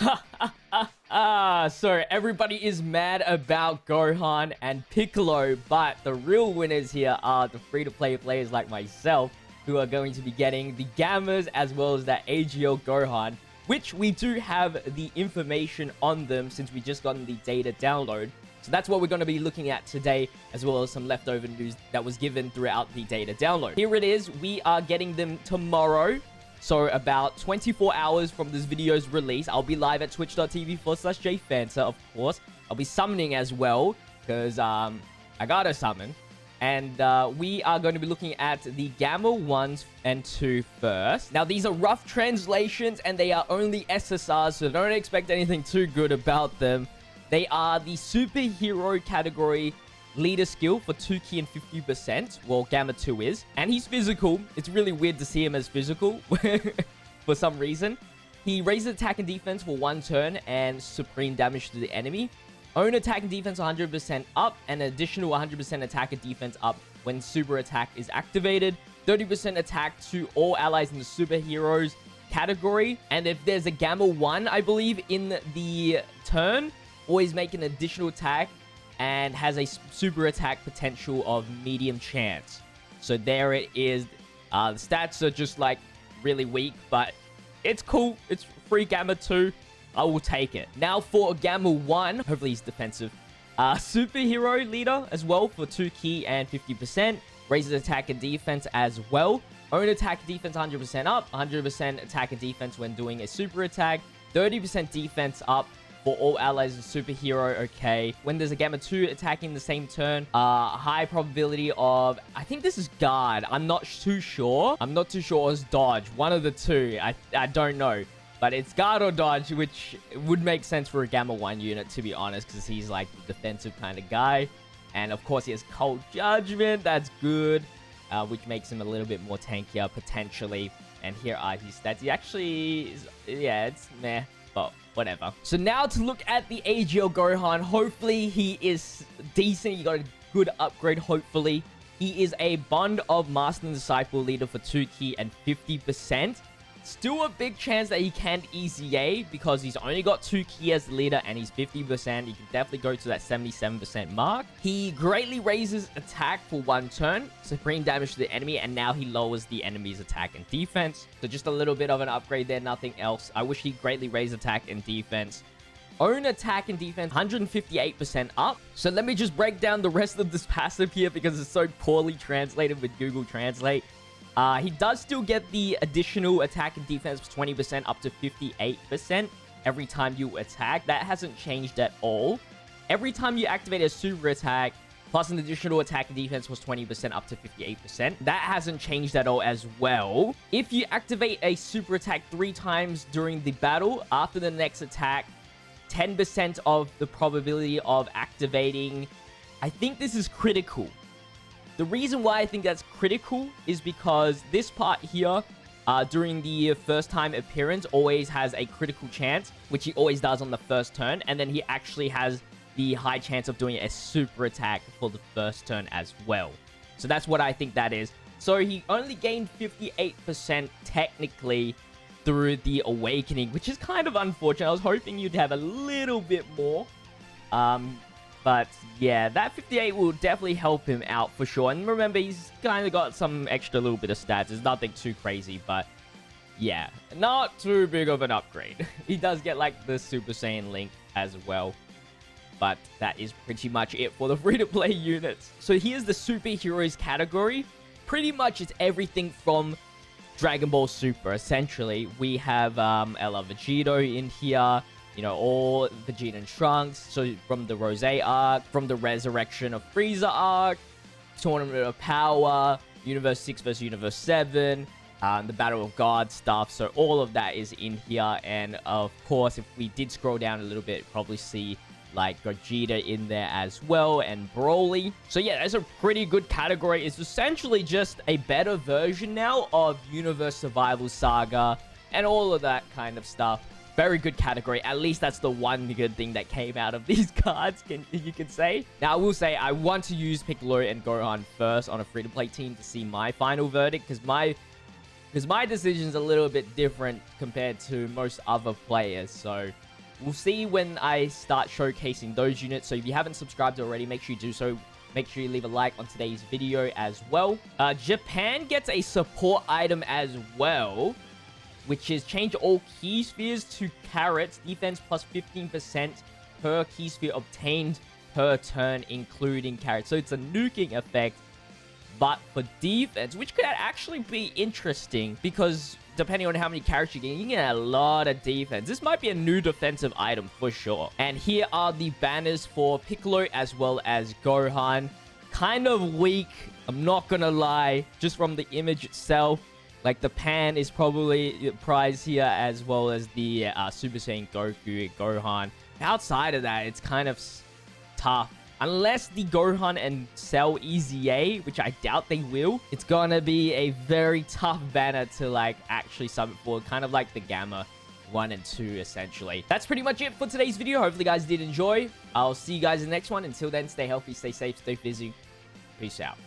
So everybody is mad about Gohan and Piccolo, but the real winners here are the free-to-play players like myself, who are going to be getting the Gammas as well as that AGL Gohan, which we do have the information on them since we just gotten the data download. So that's what we're going to be looking at today, as well as some leftover news that was given throughout the data download. Here it is. We are getting them tomorrow. So about 24 hours from this video's release, I'll be live at twitch.tv/JPhanta, of course. I'll be summoning as well, because I gotta summon. And we are going to be looking at the Gamma 1s and 2 first. Now, these are rough translations, and they are only SSRs, so don't expect anything too good about them. They are the superhero category leader skill for 2 key and 50%. Well, Gamma 2 is. And he's physical. It's really weird to see him as physical for some reason. He raises attack and defense for 1 turn and supreme damage to the enemy. Own attack and defense 100% up and an additional 100% attack and defense up when super attack is activated. 30% attack to all allies in the superheroes category. And if there's a Gamma 1, I believe, in the turn, always make an additional attack and has a super attack potential of medium chance. So there it is. The stats are just like really weak, but it's cool. It's free Gamma 2. I will take it. Now for Gamma 1, hopefully he's defensive. Superhero leader as well for 2 key and 50%. Raises attack and defense as well. Own attack and defense 100% up. 100% attack and defense when doing a super attack. 30% defense up for all allies and superhero, okay. When there's a Gamma 2 attacking the same turn, high probability of, I think this is guard. I'm not too sure. I'm not too sure it's dodge. One of the two. I don't know. But it's guard or dodge, which would make sense for a Gamma 1 unit, to be honest, because he's like the defensive kind of guy. And of course, he has Cold Judgment. That's good, which makes him a little bit more tankier, potentially. And here are his stats. He actually is, yeah, it's meh, but whatever. So now to look at the AGL Gohan. Hopefully he is decent. You got a good upgrade, hopefully. He is a Bond of Master and Disciple leader for 2 key and 50%. Still a big chance that he can't easy A because he's only got 2 key as leader and he's 50%. He can definitely go to that 77% mark. He greatly raises attack for 1 turn, supreme damage to the enemy, and now he lowers the enemy's attack and defense. So just a little bit of an upgrade there, nothing else. I wish he greatly raised attack and defense. Own attack and defense 158% up. So let me just break down the rest of this passive here because it's so poorly translated with Google Translate. He does still get the additional attack and defense 20% up to 58% every time you attack. That hasn't changed at all. Every time you activate a super attack, plus an additional attack and defense was 20% up to 58%. That hasn't changed at all as well. If you activate a super attack 3 times during the battle, after the next attack, 10% of the probability of activating. I think this is critical. The reason why I think that's critical is because this part here, during the first time appearance, always has a critical chance, which he always does on the first turn. And then he actually has the high chance of doing a super attack for the first turn as well. So that's what I think that is. So he only gained 58% technically through the awakening, which is kind of unfortunate. I was hoping you'd have a little bit more. But yeah, that 58 will definitely help him out for sure. And remember, he's kind of got some extra little bit of stats. It's nothing too crazy, but yeah, not too big of an upgrade. He does get like the Super Saiyan Link as well. But that is pretty much it for the free-to-play units. So here's the superheroes category. Pretty much it's everything from Dragon Ball Super, essentially. We have Ella Vegito in here. You know, all Vegeta and Trunks. So from the Rose arc, from the Resurrection of Frieza arc, Tournament of Power, Universe 6 versus Universe 7, the Battle of God stuff. So all of that is in here. And of course, if we did scroll down a little bit, probably see like Gogeta in there as well, and Broly. So yeah, that's a pretty good category. It's essentially just a better version now of Universe Survival Saga and all of that kind of stuff. Very good category. At least that's the one good thing that came out of these cards, you can say. Now, I will say I want to use Piccolo and Gohan first on a free-to-play team to see my final verdict, because my decision is a little bit different compared to most other players. So we'll see when I start showcasing those units. So if you haven't subscribed already, make sure you do so. Make sure you leave a like on today's video as well. Japan gets a support item as well, which is change all key spheres to carrots. Defense plus 15% per key sphere obtained per turn, including carrots. So it's a nuking effect, but for defense, which could actually be interesting because depending on how many carrots you get a lot of defense. This might be a new defensive item for sure. And here are the banners for Piccolo as well as Gohan. Kind of weak, I'm not gonna lie, just from the image itself. Like, the pan is probably the prize here, as well as the Super Saiyan Goku, Gohan. Outside of that, it's kind of tough. Unless the Gohan and Cell EZA, which I doubt they will, it's gonna be a very tough banner to, like, actually sub it for. Kind of like the Gamma 1 and 2, essentially. That's pretty much it for today's video. Hopefully, you guys did enjoy. I'll see you guys in the next one. Until then, stay healthy, stay safe, stay busy. Peace out.